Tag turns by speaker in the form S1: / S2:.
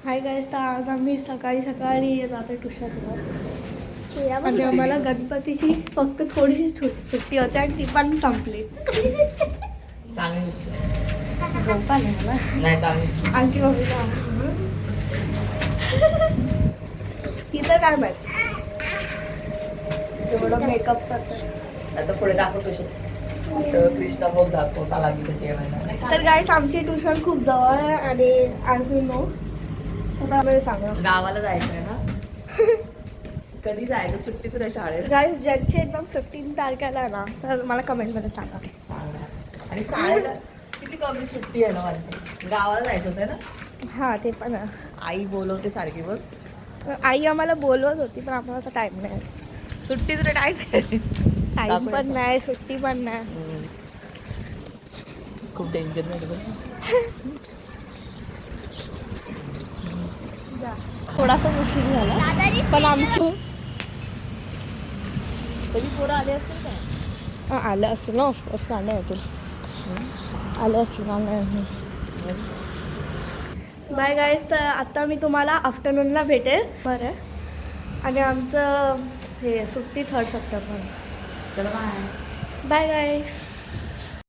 S1: Hi guys, तर आज आम्ही सकाळी सकाळी जातो ट्युशनवर आणि आम्हाला गणपतीची फक्त थोडीशी सुट्टी होती आणि ती पण संपली. झोप आली मला. आमची मम्मी तिथं काय माहिती एवढं मेकअप करतात.
S2: आता पुढे दाखवतो कृष्णा भोग दाखवता लागली जेवायला.
S1: तर गाईस आमची ट्युशन खूप जवळ आहे आणि आज नो स्वतः सांगा
S2: गावाला जायचंय ना. कधी जायचं सुट्टी तुला शाळेत?
S1: गाईस ज्यांची एकदम 15 तारखेला ना तर मला कमेंटमध्ये सांगा.
S2: आणि शाळेला किती कमी सुट्टी आहे ना माझी. गावाला जायचं होतं ना.
S1: हां ते पण आहे.
S2: आई बोलवते सारखी बघ.
S1: आई आम्हाला बोलवत होती पण आम्हाला आता टाईम नाही.
S2: सुट्टी तुला
S1: टाईम पण नाही, सुट्टी पण नाही.
S2: खूप डेंजर नाही.
S1: थोडासा उशीर झाला पण आमचं
S2: कधी पोरं आले असतील काय?
S1: आलं असतील ना. ऑफकोर्स गाणं येतील. आलं असतील गाणं. बाय गाईस, तर आता मी तुम्हाला आफ्टरनूनला भेटेल बरं. आणि आमचं हे सुट्टी 3 सप्टेंबर.
S2: चला बाय.
S1: बाय गाईस.